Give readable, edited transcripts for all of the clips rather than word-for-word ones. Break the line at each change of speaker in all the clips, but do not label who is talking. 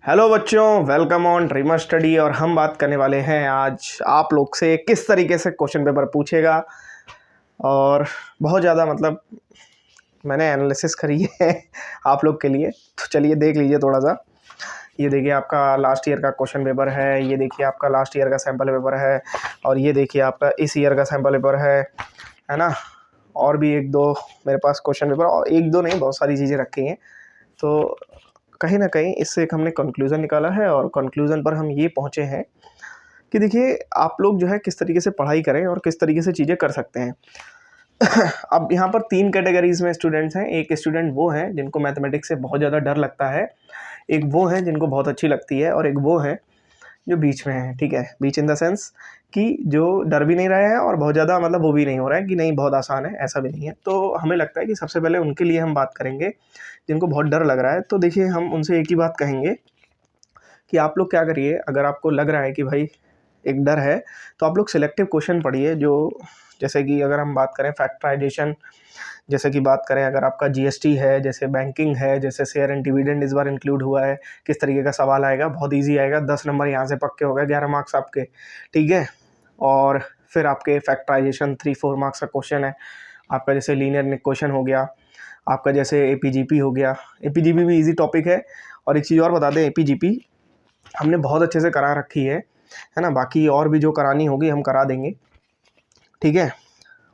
Hello बच्चों, welcome on dreamer study. और हम बात करने वाले हैं आज आप लोग से किस तरीके से क्वेश्चन पेपर पूछेगा। और बहुत ज़्यादा मतलब मैंने एनालिसिस करी है आप लोग के लिए, तो चलिए देख लीजिए थोड़ा सा। ये देखिए आपका लास्ट ईयर का क्वेश्चन पेपर है, ये देखिए आपका लास्ट ईयर का सैम्पल पेपर है, और ये देखिए आपका इस ईयर का सैम्पल पेपर है ना। और भी एक दो मेरे पास क्वेश्चन पेपर, और एक दो नहीं बहुत सारी चीज़ें रखी हैं। तो कहीं ना कहीं इससे एक हमने कंक्लूज़न निकाला है, और कंक्लूज़न पर हम ये पहुँचे हैं कि देखिए आप लोग जो है किस तरीके से पढ़ाई करें और किस तरीके से चीज़ें कर सकते हैं। अब यहाँ पर 3 कैटेगरीज में स्टूडेंट्स हैं। एक स्टूडेंट वो हैं जिनको मैथमेटिक्स से बहुत ज़्यादा डर लगता है, एक वो हैं जिनको बहुत अच्छी लगती है, और एक वो हैं जो बीच में है। ठीक है, बीच इन द सेंस कि जो डर भी नहीं रहे हैं और बहुत ज़्यादा मतलब वो भी नहीं हो रहा है कि नहीं बहुत आसान है, ऐसा भी नहीं है। तो हमें लगता है कि सबसे पहले उनके लिए हम बात करेंगे जिनको बहुत डर लग रहा है। तो देखिए हम उनसे एक ही बात कहेंगे कि आप लोग क्या करिए, अगर आपको लग रहा है कि भाई एक डर है, तो आप लोग सिलेक्टिव क्वेश्चन पढ़िए। जो जैसे कि अगर हम बात करें फैक्टराइजेशन, जैसे कि बात करें अगर आपका जीएसटी है, जैसे बैंकिंग है, जैसे शेयर एंड डिविडेंड इस बार इंक्लूड हुआ है, किस तरीके का सवाल आएगा, बहुत इजी आएगा। 10 नंबर यहाँ से पक्के हो गए, 11 मार्क्स आपके। ठीक है, और फिर आपके फैक्टराइजेशन 3-4 मार्क्स का क्वेश्चन है आपका। जैसे लीनियर इक्वेशन हो गया आपका, जैसे एपीजीपी हो गया। एपीजीपी भी इजी टॉपिक है। और एक चीज़ और बता दें, एपीजीपी हमने बहुत अच्छे से करा रखी है ना। बाकी और भी जो करानी होगी हम करा देंगे, ठीक है।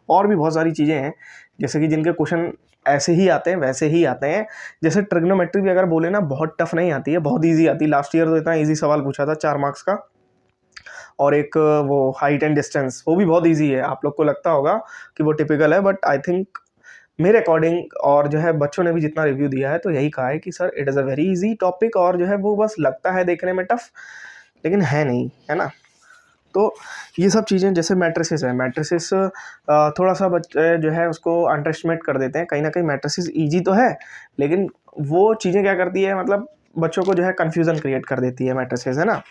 और भी बहुत सारी चीज़ें हैं जैसे कि जिनके क्वेश्चन ऐसे ही आते हैं वैसे ही आते हैं। जैसे ट्रिग्नोमेट्री भी अगर बोले ना, बहुत टफ नहीं आती है, बहुत इजी आती है। लास्ट ईयर तो इतना इजी सवाल पूछा था 4 मार्क्स का। और एक वो हाइट एंड डिस्टेंस, वो भी बहुत इजी है। आप लोग को लगता होगा कि वो टिपिकल है, बट आई थिंक मेरे अकॉर्डिंग, और जो है बच्चों ने भी जितना रिव्यू दिया है तो यही कहा है कि sir it is a very easy topic, और जो है वो बस लगता है देखने में टफ लेकिन है नहीं, है ना। तो ये सब चीज़ें, जैसे मैट्रिसेस है, मैट्रिसेस थोड़ा सा बच्चे जो है उसको अंडर एस्टिमेट कर देते हैं। कहीं ना कहीं मैट्रिसेस ईजी तो है, लेकिन वो चीज़ें क्या करती है, मतलब बच्चों को जो है कन्फ्यूज़न क्रिएट कर देती है मैट्रिसेस, है ना।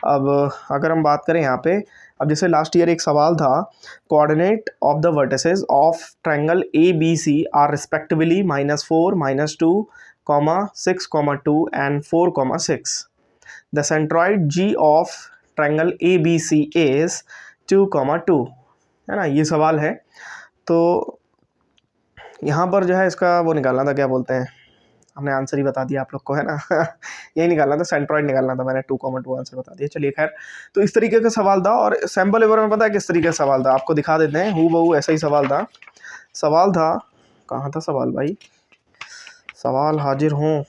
अब अगर हम बात करें यहाँ पे, अब जैसे लास्ट ईयर एक सवाल था, coordinate of the vertices of triangle A B C are respectively -4, -2, 6, 2 and 4, 6। The centroid G of triangle A B C is 2, 2, है ना। ये सवाल है। तो यहाँ पर जो है इसका वो निकालना था, क्या बोलते हैं, हमने आंसर ही बता दिया आप लोग को, है ना। यही निकालना था, सेंट्रॉइड निकालना था, मैंने 2, 2 आंसर बता दिया। चलिए खैर, तो इस तरीके का सवाल था। और सैम्पल पेपर में पता है किस तरीके का सवाल था, आपको दिखा देते हैं। हूँ बहू ऐसा ही सवाल था। कहाँ था सवाल भाई, सवाल हाजिर हूँ,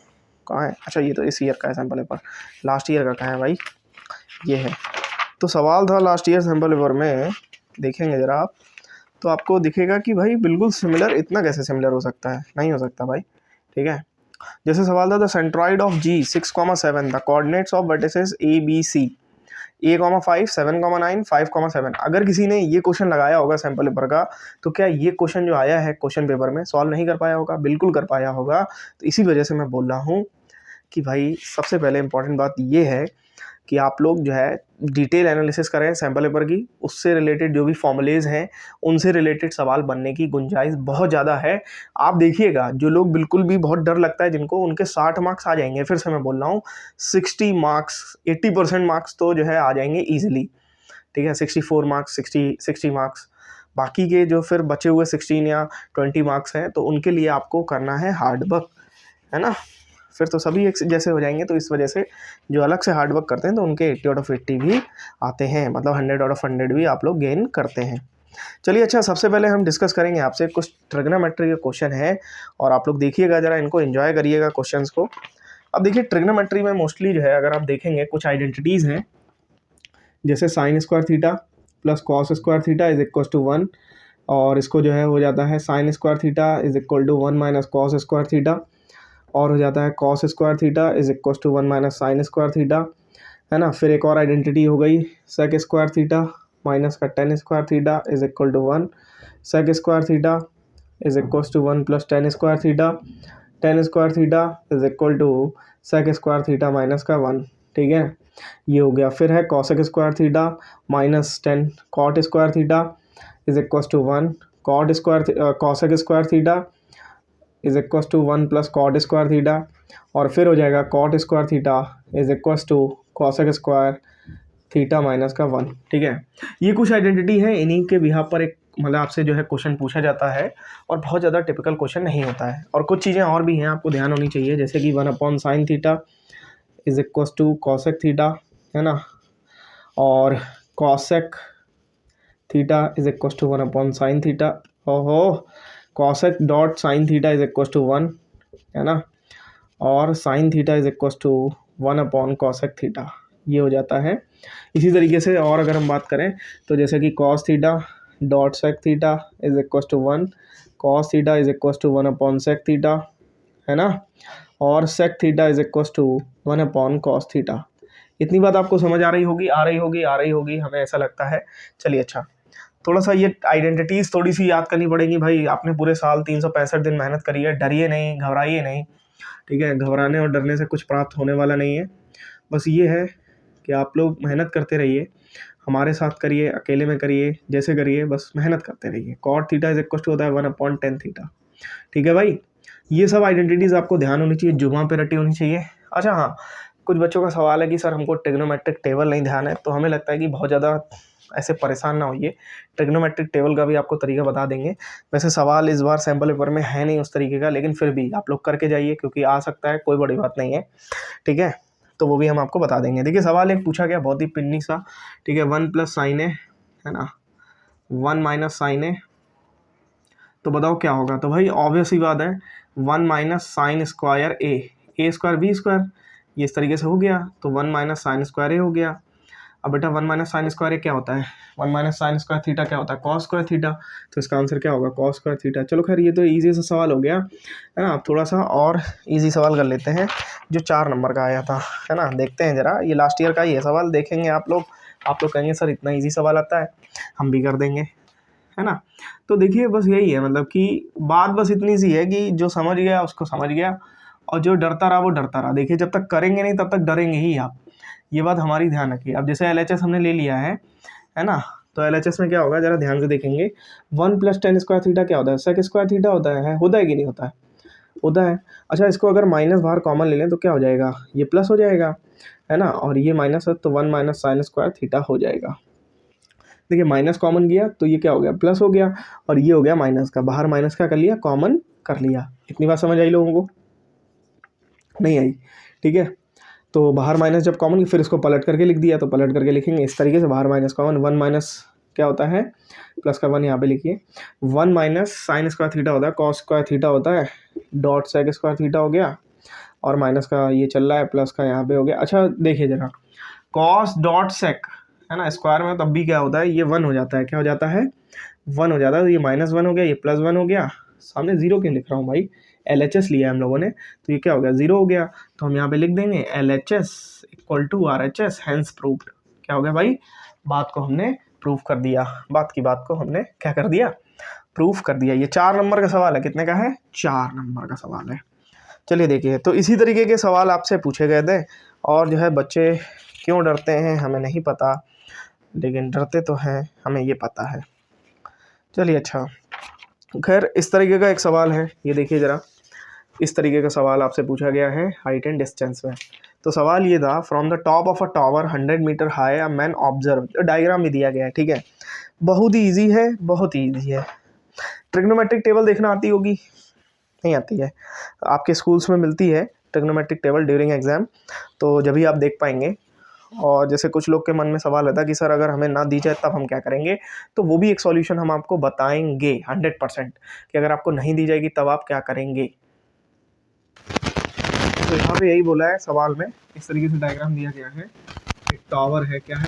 कहाँ है। अच्छा, ये तो इस ईयर का है सैम्पल पेपर, लास्ट ईयर का कहाँ है भाई, ये है। तो सवाल था लास्ट ईयर सैम्पल पेपर में, देखेंगे ज़रा आप, तो आपको दिखेगा कि भाई बिल्कुल सिमिलर, इतना कैसे सिमिलर हो सकता है, नहीं हो सकता भाई। ठीक है, जैसे सवाल था, the centroid of G 6, 7, the coordinates of vertices A B C A, 5, 7, 9, 5, 7। अगर किसी ने ये क्वेश्चन लगाया होगा सैम्पल पेपर का, तो क्या ये क्वेश्चन जो आया है क्वेश्चन पेपर में सॉल्व नहीं कर पाया होगा? बिल्कुल कर पाया होगा। तो इसी वजह से मैं बोल रहा हूँ कि भाई सबसे पहले इंपॉर्टेंट बात ये है कि आप लोग जो है डिटेल एनालिसिस करें सैम्पल पेपर की। उससे रिलेटेड जो भी फॉर्मूलेज हैं उनसे रिलेटेड सवाल बनने की गुंजाइश बहुत ज़्यादा है। आप देखिएगा, जो लोग बिल्कुल भी बहुत डर लगता है जिनको, उनके 60 मार्क्स आ जाएंगे। फिर से मैं बोल रहा हूँ, 60 मार्क्स, 80% मार्क्स तो जो है आ जाएंगे ईजिली। ठीक है, 64 मार्क्स, 60 मार्क्स। बाकी के जो फिर बचे हुए 16 या 20 मार्क्स हैं, तो उनके लिए आपको करना है हार्ड वर्क, है ना। फिर तो सभी एक जैसे हो जाएंगे। तो इस वजह से जो अलग से हार्ड वर्क करते हैं तो उनके 80 आउट ऑफ 80 भी आते हैं, मतलब 100 आउट ऑफ 100 भी आप लोग गेन करते हैं। चलिए, अच्छा, सबसे पहले हम डिस्कस करेंगे आपसे कुछ ट्रिग्नोमेट्री के क्वेश्चन है, और आप लोग देखिएगा ज़रा, इनको एंजॉय करिएगा क्वेश्चंस को। अब देखिए, ट्रिग्नोमेट्री में मोस्टली जो है अगर आप देखेंगे कुछ आइडेंटिटीज़ हैं, जैसे sine square theta plus cos square theta is equal to 1, और इसको जो है हो जाता है sine square theta is equal to 1 minus cos square theta, और हो जाता है cos square theta is equal to 1 minus sine square theta, है ना। फिर एक और आइडेंटिटी हो गई, सेक स्क्वायर थीटा माइनस का tan square theta is equal to 1, sec square theta is equal to 1 plus tan square theta, tan square theta is equal to sec square theta minus का 1। ठीक है, ये हो गया। फिर है cosec square theta minus 10 cot square theta is equal to 1, cot square cosec square theta is equal to 1 plus cot square theta, और फिर हो जाएगा cot square theta is equal to cosec square theta minus का 1। ठीक है, ये कुछ identity है, इन्हीं के बिहाफ पर एक मतलब आपसे जो है क्वेश्चन पूछा जाता है और बहुत ज़्यादा टिपिकल क्वेश्चन नहीं होता है। और कुछ चीज़ें और भी हैं आपको ध्यान होनी चाहिए, जैसे कि 1/sin theta is equal to cosec theta, है ना, और cosec theta is equal to 1/sin theta, ओहो cosec dot sine theta is equal to 1, है ना, और sine theta is equal to 1/cosec theta, ये हो जाता है। इसी तरीके से और अगर हम बात करें तो जैसे कि cos theta dot sec theta is equal to 1, cos theta is equal to 1/sec theta, है ना, और sec theta is equal to 1/cos theta. इतनी बात आपको समझ आ रही होगी हमें ऐसा लगता है। चलिए अच्छा, थोड़ा सा ये आइडेंटिटीज़ थोड़ी सी याद करनी पड़ेगी भाई। आपने पूरे साल 365 दिन मेहनत करी है, डरिए नहीं, घबराइए नहीं, ठीक है, घबराने और डरने से कुछ प्राप्त होने वाला नहीं है। बस ये है कि आप लोग मेहनत करते रहिए, हमारे साथ करिए, अकेले में करिए, जैसे करिए, बस मेहनत करते रहिए। Cot theta is equal to होता है 1/tan थीटा। ठीक है भाई, ये सब आइडेंटिटीज़ आपको ध्यान होनी चाहिए, जुबान पे रटी होनी चाहिए। अच्छा हाँ, कुछ बच्चों का सवाल है कि सर हमको ट्रिग्नोमेट्रिक टेबल नहीं ध्यान है, तो हमें लगता है कि बहुत ज़्यादा ऐसे परेशान ना होइए, ट्रिग्नोमेट्रिक टेबल का भी आपको तरीका बता देंगे। वैसे सवाल इस बार सैम्पल पेपर में है नहीं उस तरीके का, लेकिन फिर भी आप लोग करके जाइए क्योंकि आ सकता है, कोई बड़ी बात नहीं है। ठीक है, तो वो भी हम आपको बता देंगे। देखिए सवाल एक पूछा गया बहुत ही पिन्नी सा, ठीक है, 1 + sin है ना, 1 - sin है, तो बताओ क्या होगा। तो भाई ऑब्वियस ही बात है, 1 - sin² a square b square, ये इस तरीके से हो गया, तो 1 - sin² a हो गया। अब बेटा 1 - sin² क्या होता है, 1 - sin² थीटा क्या होता है, cos² थीटा, तो इसका आंसर क्या होगा cos² थीटा। चलो खैर ये तो ईजी सा सवाल हो गया, है ना। अब थोड़ा सा और ईजी सवाल कर लेते हैं जो 4 नंबर का आया था, है ना। देखते हैं ज़रा, ये लास्ट ईयर का ही है सवाल, देखेंगे आप लोग कहेंगे सर इतना ईजी सवाल आता है, हम भी कर देंगे, है ना। तो देखिए बस यही है, मतलब कि बात बस इतनी सी है कि जो समझ गया उसको समझ गया, और जो डरता रहा वो डरता रहा। देखिए जब तक करेंगे नहीं तब तक डरेंगे ही आप, ये बात हमारी ध्यान रखिए। अब जैसे LHS हमने ले लिया है ना, तो LHS में क्या होगा जरा ध्यान से देखेंगे, 1 + tan² थीटा क्या होता है, sec² थीटा होता है कि नहीं होता है, होता है। अच्छा इसको अगर माइनस बाहर कॉमन ले लें तो क्या हो जाएगा, ये प्लस हो जाएगा, है ना, और ये माइनस है तो 1 - sin² थीटा हो जाएगा। देखिए माइनस कॉमन गया तो ये क्या हो गया, प्लस हो गया, और ये हो गया माइनस का, बाहर माइनस का कर लिया, कॉमन कर लिया। इतनी बात समझ आई लोगों को, नहीं आई, ठीक है। तो बाहर माइनस जब कॉमन, फिर इसको पलट करके लिख दिया, तो पलट करके लिखेंगे इस तरीके से, बाहर माइनस कॉमन, 1 माइनस क्या होता है, प्लस का 1 यहाँ पे लिखिए, 1 - sin² थीटा होता है, cos² थीटा होता है, डॉट sec² थीटा हो गया, और माइनस का ये चल रहा है, प्लस का यहाँ पे हो गया। अच्छा देखिए जरा, cos डॉट sec, है ना, स्क्वायर में तब भी क्या होता है, ये 1 हो जाता है, क्या हो जाता है, 1 हो जाता है, तो ये -1 हो गया, ये +1 हो गया, सामने 0 क्यों लिख रहा हूँ भाई, LHS लिया है हम लोगों ने, तो ये क्या हो गया, 0 हो गया, तो हम यहाँ पे लिख देंगे LHS = RHS, हैंस प्रूव्ड। क्या हो गया भाई, बात को हमने प्रूव कर दिया, बात की बात को हमने क्या कर दिया, प्रूफ कर दिया। ये 4 नंबर का सवाल है, कितने का है, 4 नंबर का सवाल है। चलिए देखिए, तो इसी तरीके के सवाल आपसे पूछे गए थे, और जो है बच्चे क्यों डरते हैं हमें नहीं पता, लेकिन डरते तो हैं, हमें ये पता है। चलिए अच्छा, खैर इस तरीके का एक सवाल है, ये देखिए ज़रा, इस तरीके का सवाल आपसे पूछा गया है हाइट एंड डिस्टेंस में। तो सवाल ये था, from the top of a tower 100 metre high a man observe, diagram भी दिया गया है, ठीक है, बहुत ही ईजी है, बहुत ही ईजी है। ट्रिग्नोमेट्रिक टेबल देखना आती होगी, नहीं आती है, आपके स्कूल्स में मिलती है ट्रिग्नोमेट्रिक टेबल ड्यूरिंग एग्जाम, तो जब भी आप देख पाएंगे। और जैसे कुछ लोग के मन में सवाल रहता है कि सर अगर हमें ना दी जाए तब हम क्या करेंगे, तो वो भी एक सॉल्यूशन हम आपको बताएंगे 100% कि अगर आपको नहीं दी जाएगी तब आप क्या करेंगे। तो यहाँ पे यही बोला है सवाल में, इस तरीके से डायग्राम दिया गया है, एक टावर है, क्या है,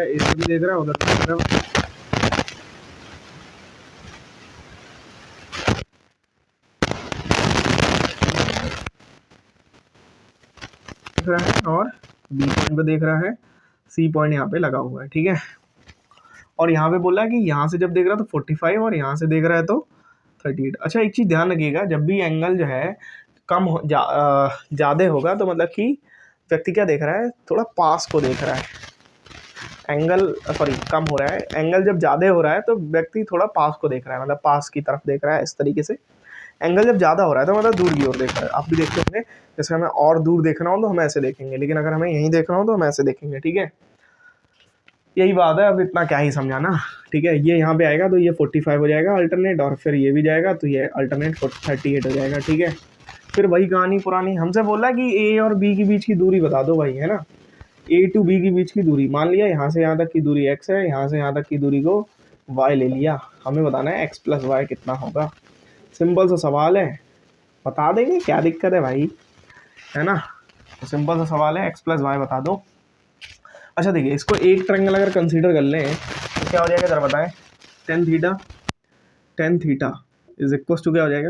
इधर भी देख रहा है, उधर भी देख रहा है, देख रहा है, और बी पॉइंट पे देख रहा है, सी पॉइंट यहाँ पे लगा हुआ है, ठीक है। और यहाँ पे बोला है कि यहाँ से जब देख रहा है तो 45, और यहाँ से देख रहा है तो 38। अच्छा एक चीज़ ध्यान रखिएगा, जब भी एंगल जो है कम हो ज़्यादा होगा तो मतलब कि व्यक्ति क्या देख रहा है, थोड़ा पास को देख रहा है, एंगल सॉरी कम हो रहा है, एंगल जब ज़्यादा हो रहा है तो व्यक्ति थोड़ा पास को देख रहा है, मतलब पास की तरफ देख रहा है, इस तरीके से एंगल जब ज़्यादा हो रहा है तो मतलब दूर की ओर देख रहा है। आप भी देखते होंगे, जैसे हमें और दूर देखना हो तो हम ऐसे देखेंगे, लेकिन अगर हमें यहीं देखना हो तो हम ऐसे देखेंगे। ठीक है, यही बात है, अब इतना क्या ही समझाना। ठीक है, ये यहाँ पे आएगा तो ये 45 हो जाएगा अल्टरनेट, और फिर ये भी जाएगा तो ये अल्टरनेट 38 हो जाएगा। ठीक है, फिर वही कहानी पुरानी, हमसे बोला कि ए और बी के बीच की दूरी बता दो भाई, है ना। ए टू बी के बीच की दूरी, मान लिया यहाँ से यहाँ तक की दूरी x है, यहाँ से यहाँ तक की दूरी को y ले लिया, हमें बताना है x प्लस वाई कितना होगा। सिंपल सा सवाल है, बता देंगे, क्या दिक्कत है भाई, है ना। तो सिंपल सा सवाल है, x प्लस वाई बता दो। अच्छा देखिए, इसको एक ट्रायंगल अगर कंसीडर कर लें तो क्या हो जाएगा जरा बताएं। Tan theta is equal to क्या हो जाएगा।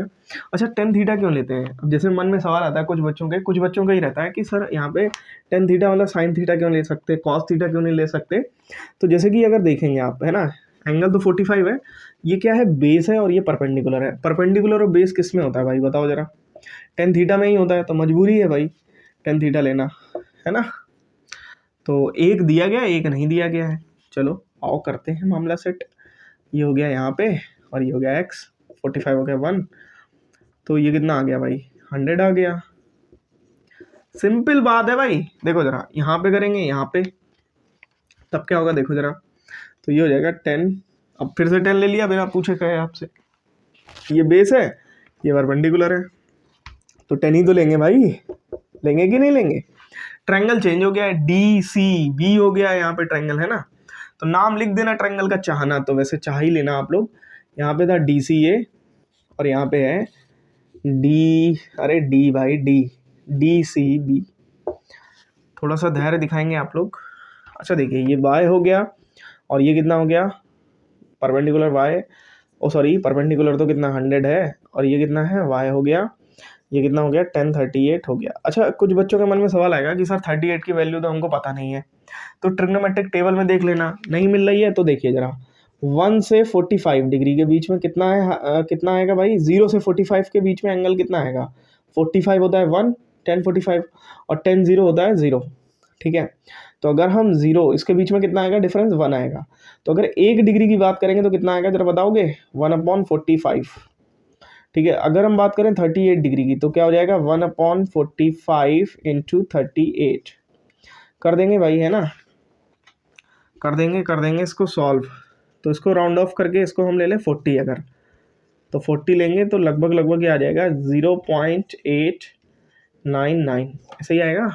अच्छा, टेन थीटा क्यों लेते हैं, अब जैसे मन में सवाल आता है कुछ बच्चों का ही रहता है कि सर यहाँ पे टेन थीटा मतलब साइन थीटा क्यों ले सकते, कॉस थीटा क्यों नहीं ले सकते। तो जैसे कि अगर देखेंगे आप, है ना, एंगल तो 45 है, ये क्या है, बेस है और ये परपेंडिकुलर है। परपेंडिकुलर और बेस किस में होता है भाई बताओ जरा, टेन थीटा में ही होता है, तो मजबूरी है भाई टेन थीटा लेना, है ना। तो एक दिया गया, एक नहीं दिया गया है। चलो आओ करते हैं मामला सेट। ये हो गया यहाँ पे और ये हो गया x, 45 हो गया 1, तो ये कितना आ गया भाई, 100 आ गया। सिंपल बात है भाई, देखो जरा यहाँ पे करेंगे, यहाँ पे तब क्या होगा देखो जरा, तो ये हो जाएगा 10, अब फिर से 10 ले लिया बिना पूछे कहे आपसे, ये बेस है ये परपेंडिकुलर है, तो 10 ही तो लेंगे भाई, लेंगे कि नहीं लेंगे। ट्रायंगल चेंज हो गया है, डी सी बी हो गया है यहाँ पे ट्रायंगल, है ना। तो नाम लिख देना ट्रायंगल का चाहना, तो वैसे चाह ही लेना आप लोग। यहाँ पे था डी सी ए और यहाँ पे है डी, अरे डी भाई डी सी बी। थोड़ा सा धैर्य दिखाएंगे आप लोग। अच्छा देखिए, ये y हो गया और ये कितना हो गया, परपेंडिकुलर y, ओ सॉरी परपेंडिकुलर तो कितना 100 है, और ये कितना है y हो गया, ये कितना हो गया 1038 हो गया। अच्छा, कुछ बच्चों के मन में सवाल आएगा कि सर 38 की वैल्यू तो हमको पता नहीं है, तो ट्रिग्नोमेट्रिक टेबल में देख लेना, नहीं मिल रही है तो देखिए जरा 1 से 45 डिग्री के बीच में कितना है, कितना आएगा भाई, 0 से 45 के बीच में एंगल कितना आएगा, 45 होता है 1, 10 45 और 10 0 होता है 0। ठीक है, तो अगर हम 0 इसके बीच में कितना आएगा डिफरेंस, 1 आएगा। तो अगर 1 डिग्री की बात करेंगे तो कितना आएगा जरा बताओगे, 1/45। ठीक है, अगर हम बात करें 38 डिग्री की तो क्या हो जाएगा, 1/45 इंटू 38 कर देंगे भाई, है ना, कर देंगे इसको सॉल्व। तो इसको राउंड ऑफ करके इसको हम ले लें 40, अगर तो 40 लेंगे तो लगभग ये आ जाएगा 0.899, ऐसे ही आएगा।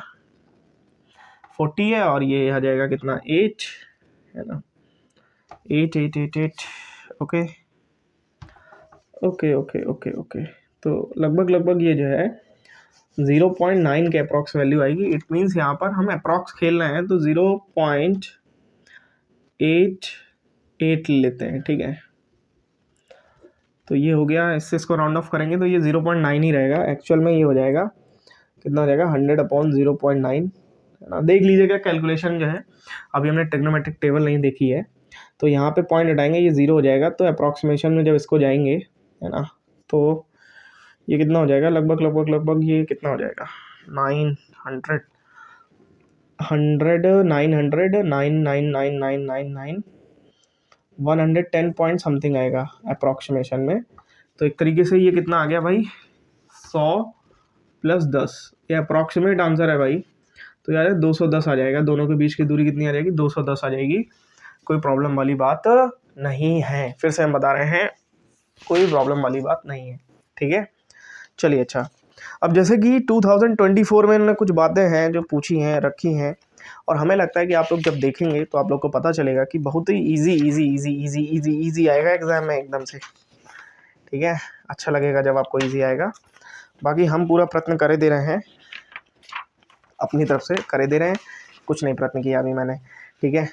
40 है और ये आ जाएगा कितना 8, है ना, 8888। Okay okay okay okay okay, तो लगभग ये जो है 0.9 के अप्रॉक्स वैल्यू आएगी। इट मीन्स यहाँ पर हम अप्रॉक्स खेल रहे हैं तो 0.88 लेते हैं। ठीक है, तो ये हो गया, इससे इसको राउंड ऑफ करेंगे तो ये 0.9 ही रहेगा, एक्चुअल में ये हो जाएगा कितना हो जाएगा 100/0.9, है ना। देख लीजिएगा कैलकुलेशन जो है, अभी हमने ट्रिग्नोमेट्रिक टेबल नहीं देखी है, तो यहाँ पे पॉइंट हटाएंगे ये 0 हो जाएगा, तो अप्रॉक्सीमेशन में जब इसको जाएंगे, है ना, तो ये कितना हो जाएगा लगभग ये कितना हो जाएगा 900 110 पॉइंट समथिंग आएगा अप्रॉक्सीमेशन में। तो एक तरीके से ये कितना आ गया भाई 100 + 10, ये अप्रॉक्सीमेट आंसर है भाई। तो यार 210 आ जाएगा, दोनों के बीच की दूरी कितनी आ जाएगी 210 आ जाएगी, कोई प्रॉब्लम वाली बात नहीं है। फिर से हम बता रहे हैं कोई प्रॉब्लम वाली बात नहीं है। ठीक है, चलिए। अच्छा, अब जैसे कि 2024 में इन्होंने कुछ बातें हैं जो पूछी हैं, रखी हैं, और हमें लगता है कि आप लोग जब देखेंगे तो आप लोग को पता चलेगा कि बहुत ही इजी आएगा एग्जाम में एकदम से। ठीक है, अच्छा लगेगा जब आपको इजी आएगा। बाकी हम पूरा प्रयत्न करे दे रहे हैं, अपनी तरफ से करे दे रहे हैं, कुछ नहीं प्रयत्न किया अभी मैंने। ठीक है,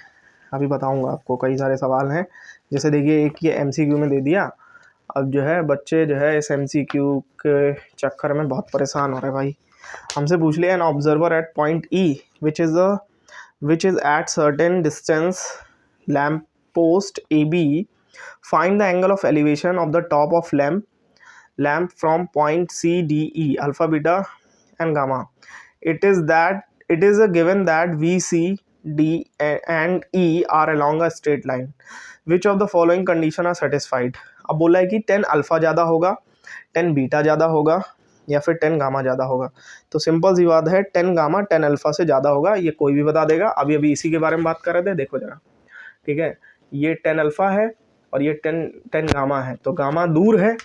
अभी बताऊंगा आपको, कई सारे सवाल हैं। जैसे देखिए, एक ये MCQ में दे दिया, अब जो है बच्चे जो है इस MCQ के चक्कर में बहुत परेशान हो रहे हैं भाई। हमसे पूछ लिया, an observer at point E which is at certain distance lamp post AB, find the angle of elevation of the top of lamp from point C D E, alpha beta and gamma. It is a given that V C D and E are along a straight line. Which of the following condition are satisfied? अब बोला है कि 10 alpha ज़्यादा होगा tan beta ज़्यादा होगा या फिर टेन गामा ज़्यादा होगा। तो सिंपल सी बात है, टेन गामा टेन अल्फ़ा से ज़्यादा होगा, ये कोई भी बता देगा। अभी अभी इसी के बारे में बात कर रहे थे, देखो ज़रा, ठीक है। ये टेन अल्फ़ा है और ये टेन गामा है, तो गामा दूर है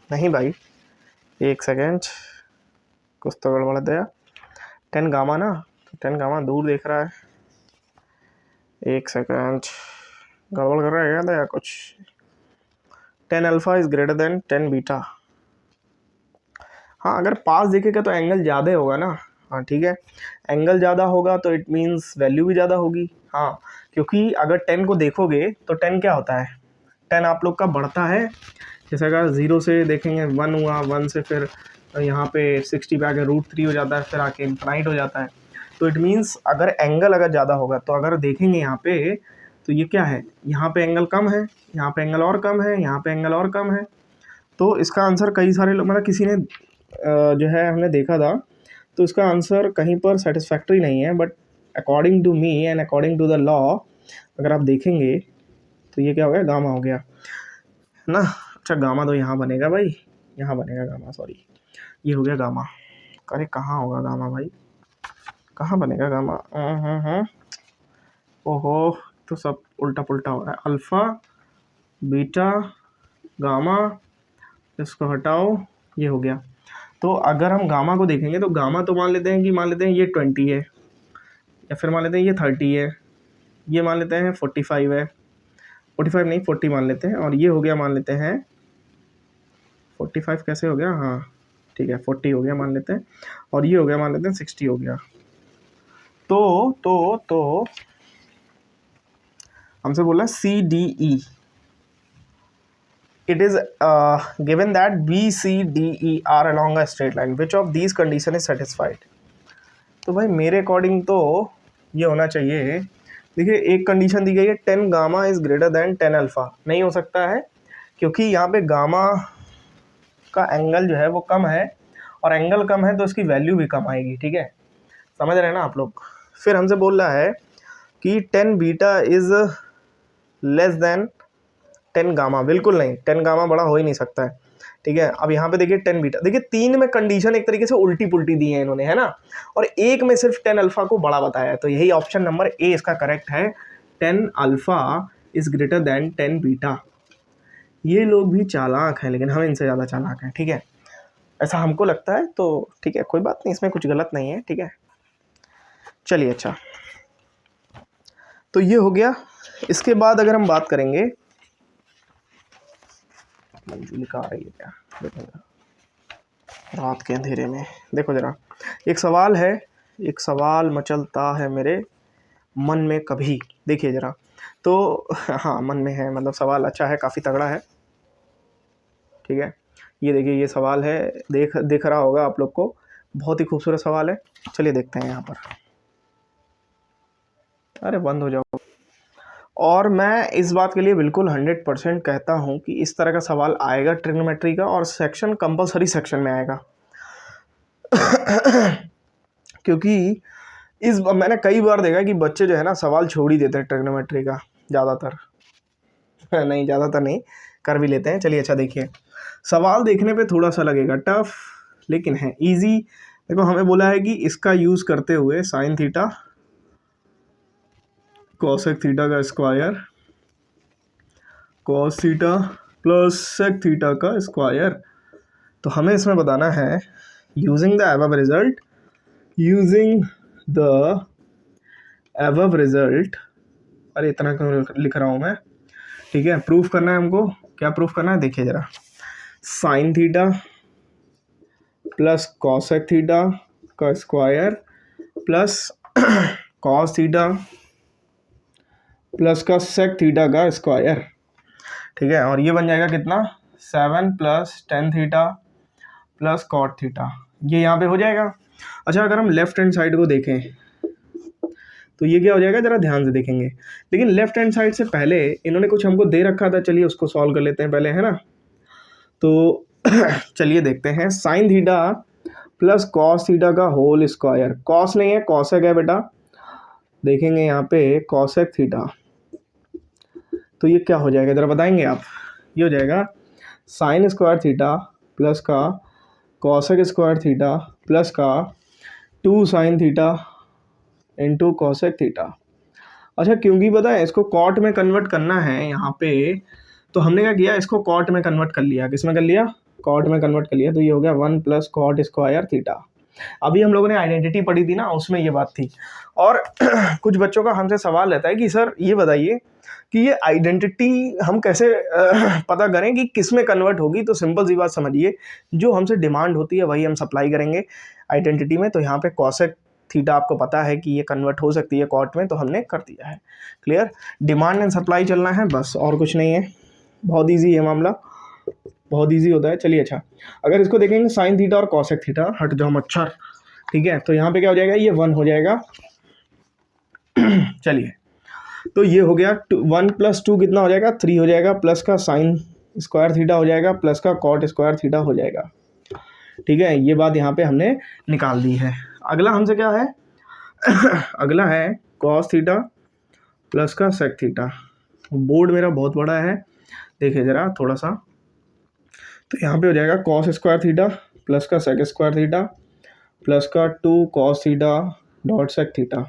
नहीं भाई, एक सेकेंड, कुछ तो गड़बड़ दिया। टेन गामा ना, तो टेन गामा दूर देख रहा है, एक सेकेंड, गड़बड़ कर रहा है क्या या कुछ। Tan alpha is greater than tan beta. हाँ, अगर पास देखेगा तो एंगल ज़्यादा होगा ना। हाँ ठीक है, एंगल ज़्यादा होगा तो इट मीन्स वैल्यू भी ज़्यादा होगी। हाँ, क्योंकि अगर टेन को देखोगे तो टेन क्या होता है, टेन आप लोग का बढ़ता है। जैसे अगर 0 से देखेंगे 1 हुआ, 1 से फिर यहाँ पे 60 पे आके √3 हो जाता है, फिर आके इन्फिनाइट हो जाता है। तो इट मीन्स अगर एंगल अगर ज़्यादा होगा, तो अगर देखेंगे यहाँ पे तो ये क्या है, यहाँ पे एंगल कम है, यहाँ पे एंगल और कम है, यहाँ पे एंगल और कम है। तो इसका आंसर कई सारे लोग, मतलब किसी ने जो है हमने देखा था, तो इसका आंसर कहीं पर सेटिस्फैक्ट्री नहीं है। But according to me and according to the law, अगर आप देखेंगे तो ये क्या हो गया, गामा हो गया ना। अच्छा, गामा तो यहाँ बनेगा भाई, यहाँ बनेगा गामा, सॉरी, ये हो गया गामा। अरे कहाँ होगा गामा भाई, कहाँ बनेगा गामा? ओहो, तो सब उल्टा पुल्टा हो रहा है। अल्फ़ा, बीटा, गामा, इसको हटाओ, ये हो गया। तो अगर हम गामा को देखेंगे तो गामा तो मान लेते हैं ये 20 है, या फिर मान लेते हैं ये 30 है, ये मान लेते हैं 45 है, 45 नहीं 40 मान लेते हैं, और ये हो गया मान लेते हैं 45 कैसे हो गया, हाँ ठीक है 40 हो गया मान लेते हैं, और ये हो गया मान लेते हैं 60 हो गया। तो हमसे बोला CDE, it is given that BCDE are along a straight line, which of these condition is satisfied? तो भाई मेरे अकॉर्डिंग तो ये होना चाहिए, देखिए एक कंडीशन दी गई है, ten gamma is greater than tan alpha. नहीं हो सकता है, क्योंकि यहाँ पे गामा का एंगल जो है वो कम है, और एंगल कम है तो इसकी वैल्यू भी कम आएगी, ठीक है, समझ रहे हैं ना आप लोग। फिर हमसे बोल रहा है कि tan beta is less than ten gamma, बिल्कुल नहीं, टेन गामा बड़ा हो ही नहीं सकता है, ठीक है। अब यहाँ पे देखिए टेन बीटा, देखिए तीन में कंडीशन एक तरीके से उल्टी पुल्टी दी है इन्होंने, है ना, और एक में सिर्फ टेन अल्फ़ा को बड़ा बताया है। तो यही ऑप्शन नंबर ए इसका करेक्ट है, tan alpha is greater than tan beta. ये लोग भी चालाक हैं, लेकिन हम इनसे ज़्यादा चालाक हैं, ठीक है, ऐसा हमको लगता है। तो ठीक है, कोई बात नहीं, इसमें कुछ गलत नहीं है, ठीक है। चलिए, अच्छा, तो ये हो गया। इसके बाद अगर हम बात करेंगे, मंजूली का आ रही है क्या, देखो रात के अंधेरे में, देखो ज़रा, एक सवाल है, एक सवाल मचलता है मेरे मन में कभी, देखिए ज़रा, तो हाँ मन में है, मतलब सवाल अच्छा है, काफ़ी तगड़ा है, ठीक है। ये देखिए, ये सवाल है, देख रहा होगा आप लोग को, बहुत ही खूबसूरत सवाल है। चलिए देखते हैं यहाँ पर, अरे बंद हो जाओ। और मैं इस बात के लिए बिल्कुल 100% कहता हूँ कि इस तरह का सवाल आएगा ट्रिग्नोमेट्री का, और सेक्शन कंपलसरी सेक्शन में आएगा। क्योंकि मैंने कई बार देखा कि बच्चे जो है ना सवाल छोड़ ही देते हैं ट्रिग्नोमेट्री का, ज़्यादातर नहीं, ज़्यादातर नहीं, कर भी लेते हैं। चलिए अच्छा, देखिए सवाल देखने पे थोड़ा सा लगेगा टफ, लेकिन है इजी। देखो, हमें बोला है कि इसका यूज़ करते हुए साइन थीटा कॉसेक थीटा का square cos theta plus sec theta का स्क्वायर, तो हमें इसमें बताना है यूजिंग द अबव रिजल्ट, अरे इतना क्यों लिख रहा हूँ मैं, ठीक है, प्रूफ करना है हमको। क्या प्रूफ करना है, देखिए ज़रा, sine theta plus cosec theta का square plus cos theta plus का सेक थीटा का स्क्वायर, ठीक है, और ये बन जाएगा कितना, 7 + tan theta plus cot theta, ये यहाँ पे हो जाएगा। अच्छा, अगर हम लेफ्ट हैंड साइड को देखें तो ये क्या हो जाएगा, ज़रा ध्यान से देखेंगे। लेकिन लेफ्ट हैंड साइड से पहले इन्होंने कुछ हमको दे रखा था, चलिए उसको सॉल्व कर लेते हैं पहले, है ना। तो चलिए देखते हैं, sign theta plus cos theta का होल स्क्वायर, कॉस नहीं है कॉसेक है बेटा, देखेंगे यहाँ पे कॉसेक थीटा, तो ये क्या हो जाएगा ज़रा बताएंगे आप। ये हो जाएगा साइन स्क्वायर थीटा प्लस का कॉसेक स्क्वायर थीटा प्लस का 2 sine theta into cosec theta. अच्छा, क्योंकि पता है इसको कॉट में कन्वर्ट करना है यहाँ पे, तो हमने क्या किया, इसको कॉट में कन्वर्ट कर लिया। किस में कर लिया? कॉट में कन्वर्ट कर लिया। तो ये हो गया 1 प्लस कॉट स्क्वायर थीटा। अभी हम लोगों ने आइडेंटिटी पढ़ी थी ना, उसमें ये बात थी। और कुछ बच्चों का हमसे सवाल रहता है कि सर ये बताइए कि ये आइडेंटिटी हम कैसे पता करें कि किस में कन्वर्ट होगी। तो सिंपल सी बात समझिए, जो हमसे डिमांड होती है वही हम सप्लाई करेंगे आइडेंटिटी में। तो यहाँ पे कॉसेक थीटा आपको पता है कि ये कन्वर्ट हो सकती है कॉट में, तो हमने कर दिया है। क्लियर? डिमांड एंड सप्लाई चलना है बस, और कुछ नहीं है। बहुत ईजी है मामला, बहुत ईजी होता है। चलिए, अच्छा अगर इसको देखेंगे साइन थीटा और कॉसेक थीटा, हट जाओ मच्छर, ठीक है, तो यहाँ पे क्या हो जाएगा, ये 1 हो जाएगा। चलिए, तो ये हो गया 1 + 2 कितना हो जाएगा, 3 हो जाएगा, प्लस का साइन स्क्वायर थीटा हो जाएगा, प्लस का कॉट स्क्वायर थीटा हो जाएगा। ठीक है, ये बात यहाँ पे हमने निकाल दी है। अगला हमसे क्या है अगला है कॉस थीटा प्लस का सेक थीटा। बोर्ड मेरा बहुत बड़ा है, देखिए ज़रा थोड़ा सा। तो यहाँ पे हो जाएगा कॉस स्क्वायर थीटा प्लस का सेक स्क्वायर थीटा प्लस का 2 cos theta dot sec theta.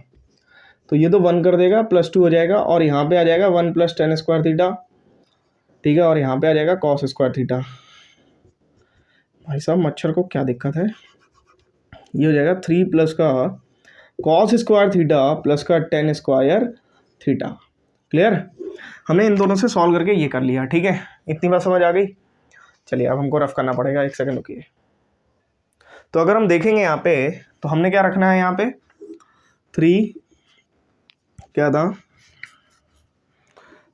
तो ये तो 1 कर देगा, +2 हो जाएगा, और यहाँ पे आ जाएगा 1 + tan स्क्वायर थीटा। ठीक है, और यहाँ पे आ जाएगा कॉस स्क्वायर थीटा। भाई साहब मच्छर को क्या दिक्कत है। ये हो जाएगा 3 प्लस का कॉस स्क्वायर थीटा प्लस का tan स्क्वायर थीटा। क्लियर? हमने इन दोनों से सॉल्व करके ये कर लिया। ठीक है, इतनी बात समझ आ गई। चलिए, अब हमको रफ करना पड़ेगा, 1 सेकंड रुकिए। तो अगर हम देखेंगे यहाँ पे, तो हमने क्या रखना है यहाँ पे, 3 क्या था,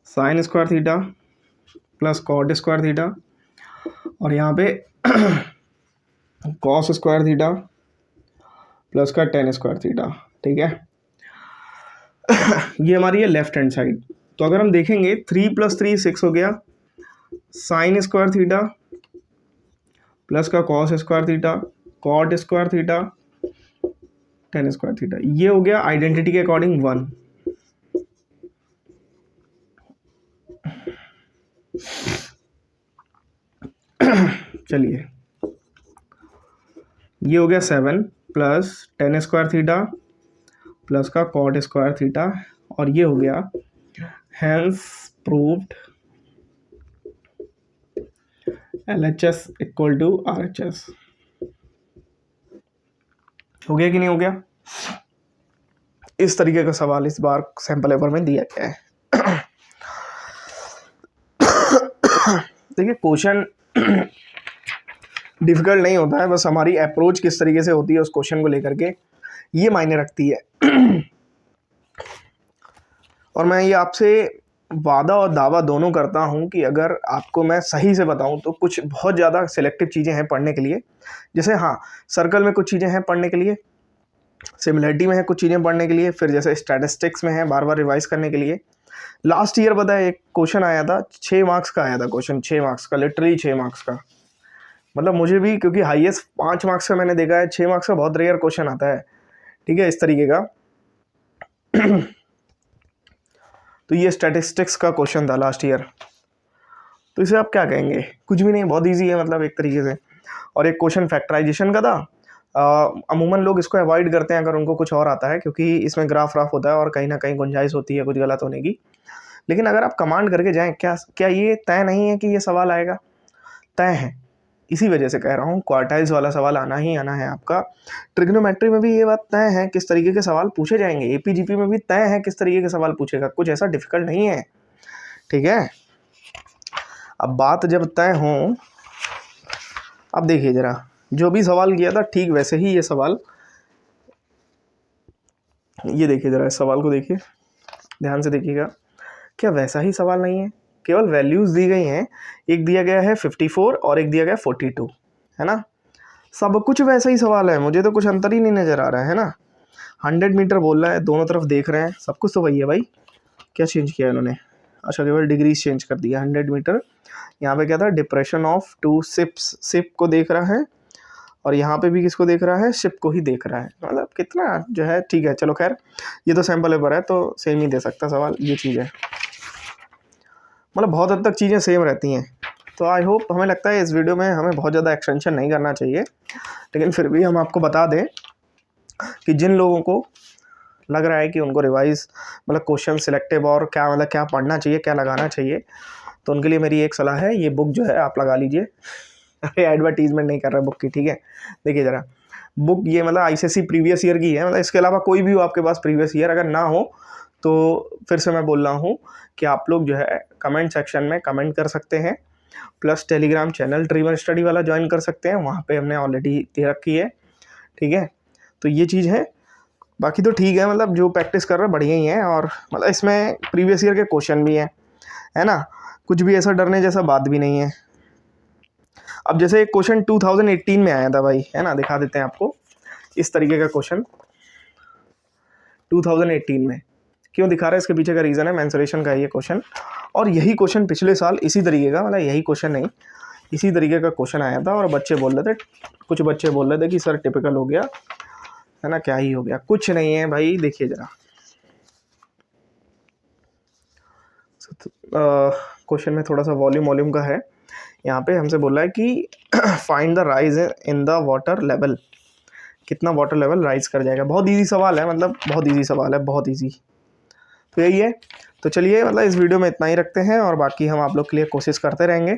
sine square theta plus cot square theta, और यहाँ पे कॉस स्क्वायर थीटा प्लस का tan स्क्वायर थीटा। ठीक है ये हमारी है लेफ्ट हैंड साइड। तो अगर हम देखेंगे 3 + 3 6 हो गया, साइन स्क्वायर थीटा प्लस का cos square theta cot square theta tan square theta. ये हो गया आइडेंटिटी के अकॉर्डिंग 1। चलिए, ये हो गया 7 plus tan square theta plus का कॉट स्क्वायर थीटा, और ये हो गया हैंस प्रूव्ड LHS = RHS। हो गया कि नहीं हो गया? इस तरीके का सवाल इस बार सैंपल पेपर में दिया गया है। देखिए, क्वेश्चन डिफिकल्ट नहीं होता है, बस हमारी अप्रोच किस तरीके से होती है उस क्वेश्चन को लेकर के ये मायने रखती है। और मैं ये आपसे वादा और दावा दोनों करता हूँ कि अगर आपको मैं सही से बताऊँ तो कुछ बहुत ज़्यादा सिलेक्टिव चीज़ें हैं पढ़ने के लिए। जैसे हाँ, सर्कल में कुछ चीज़ें हैं पढ़ने के लिए, सिमिलरिटी में है कुछ चीज़ें पढ़ने के लिए, फिर जैसे स्टैटिस्टिक्स में है बार बार रिवाइज करने के लिए। लास्ट ईयर पता है एक क्वेश्चन आया था, 6 मार्क्स का आया था क्वेश्चन, 6 मार्क्स का, लिटरली 6 मार्क्स का। मतलब मुझे भी, क्योंकि हाईएस्ट 5 मार्क्स का मैंने देखा है, 6 मार्क्स का बहुत रेयर क्वेश्चन आता है। ठीक है, इस तरीके का। तो ये स्टैटिस्टिक्स का क्वेश्चन था लास्ट ईयर। तो इसे आप क्या कहेंगे? कुछ भी नहीं, बहुत इजी है मतलब एक तरीके से। और एक क्वेश्चन फैक्टराइजेशन का था। अमूमन लोग इसको अवॉइड करते हैं अगर उनको कुछ और आता है, क्योंकि इसमें ग्राफ होता है और कहीं ना कहीं गुंजाइश होती है कुछ गलत होने की। लेकिन अगर आप कमांड करके जाएं, क्या ये तय नहीं है कि ये सवाल आएगा? तय है, इसी वजह से कह रहा हूँ क्वार्टाइल्स वाला सवाल आना ही आना है आपका। ट्रिग्नोमेट्री में भी ये बात तय है किस तरीके के सवाल पूछे जाएंगे। एपीजीपी में भी तय है किस तरीके के सवाल पूछेगा, कुछ ऐसा डिफिकल्ट नहीं है। ठीक है, अब बात जब तय हो, अब देखिए जरा, जो भी सवाल किया था ठीक वैसे ही ये सवाल, ये देखिए जरा, इस सवाल को देखिए, ध्यान से देखिएगा, क्या वैसा ही सवाल नहीं है? केवल वैल्यूज़ दी गई हैं, एक दिया गया है 54 और एक दिया गया 42, है ना। सब कुछ वैसा ही सवाल है, मुझे तो कुछ अंतर ही नहीं नज़र आ रहा है ना। 100 मीटर बोल रहा है, दोनों तरफ देख रहे हैं, सब कुछ तो वही है भाई। क्या चेंज किया इन्होंने? अच्छा, केवल डिग्रीज चेंज कर दिया। 100 मीटर यहाँ पे क्या था, डिप्रेशन ऑफ 2 शिप्स, शिप को देख रहा है, और यहाँ पे भी किसको देख रहा है, शिप को ही देख रहा है। मतलब कितना जो है, ठीक है चलो खैर, ये तो सैम्पल पेपर है तो सेम ही दे सकता सवाल, ये चीज़ है। मतलब बहुत हद तक चीज़ें सेम रहती हैं। तो आई होप, हमें लगता है इस वीडियो में हमें बहुत ज़्यादा एक्सटेंशन नहीं करना चाहिए, लेकिन फिर भी हम आपको बता दें कि जिन लोगों को लग रहा है कि उनको रिवाइज मतलब क्वेश्चन सिलेक्टिव और क्या मतलब क्या पढ़ना चाहिए, क्या लगाना चाहिए, तो उनके लिए मेरी एक सलाह है, ये बुक जो है आप लगा लीजिए। अरे एडवर्टीजमेंट नहीं कर रहा बुक की, ठीक है। देखिए ज़रा, बुक ये मतलब आईसीएसई प्रीवियस ईयर की है, मतलब इसके अलावा कोई भी हो आपके पास प्रीवियस ईयर अगर ना हो तो फिर से मैं बोल रहा हूँ कि आप लोग जो है कमेंट सेक्शन में कमेंट कर सकते हैं, plus Telegram channel dreamer study वाला ज्वाइन कर सकते हैं, वहाँ पे हमने ऑलरेडी दे रखी है, ठीक है। तो ये चीज़ है, बाकी तो ठीक है, मतलब जो प्रैक्टिस कर रहे हैं बढ़िया ही है, और मतलब इसमें प्रीवियस ईयर के क्वेश्चन भी हैं, है ना, कुछ भी ऐसा डरने जैसा बात भी नहीं है। अब जैसे एक क्वेश्चन 2018 में आया था भाई, है ना, दिखा देते हैं आपको इस तरीके का क्वेश्चन 2018 में। क्यों दिखा रहा है, इसके पीछे का रीज़न है, मेंसुरेशन का है ये क्वेश्चन, और यही क्वेश्चन पिछले साल इसी तरीके का, मतलब यही क्वेश्चन नहीं, इसी तरीके का क्वेश्चन आया था, और बच्चे बोल रहे थे, कुछ बच्चे बोल रहे थे कि सर टिपिकल हो गया, है ना, क्या ही हो गया, कुछ नहीं है भाई। देखिए ज़रा क्वेश्चन में थोड़ा सा वॉल्यूम का है, यहाँ पे हमसे बोला है कि find the rise in the water level, कितना वाटर लेवल राइज कर जाएगा। बहुत इजी सवाल है, मतलब बहुत इजी सवाल है, बहुत इजी। तो यही है, तो चलिए मतलब इस वीडियो में इतना ही रखते हैं, और बाकी हम आप लोग के लिए कोशिश करते रहेंगे,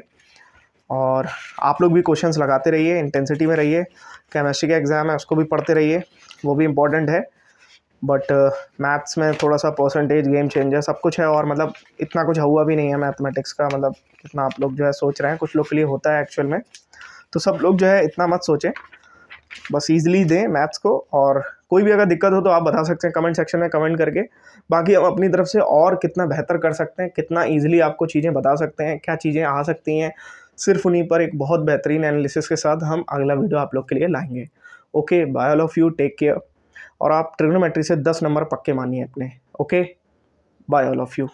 और आप लोग भी क्वेश्चंस लगाते रहिए, इंटेंसिटी में रहिए। केमिस्ट्री का एग्ज़ाम है, उसको भी पढ़ते रहिए, वो भी इम्पॉर्टेंट है, बट मैथ्स में थोड़ा सा परसेंटेज गेम चेंजर सब कुछ है, और मतलब इतना कुछ हुआ भी नहीं है मैथमेटिक्स का, मतलब कितना आप लोग जो है सोच रहे हैं, कुछ लोग के लिए होता है एक्चुअल में, तो सब लोग जो है इतना मत सोचें, बस ईजिली दें मैथ्स को। और कोई भी अगर दिक्कत हो तो आप बता सकते हैं कमेंट सेक्शन में कमेंट करके, बाकी हम अपनी तरफ से और कितना बेहतर कर सकते हैं, कितना ईजिली आपको चीज़ें बता सकते हैं, क्या चीज़ें आ सकती हैं, सिर्फ उन्हीं पर एक बहुत बेहतरीन एनालिसिस के साथ हम अगला वीडियो आप लोग के लिए लाएंगे। Okay, bye all of you, take care, और आप ट्रिग्नोमेट्री से 10 नंबर पक्के मानिए अपने। Okay, bye all of you.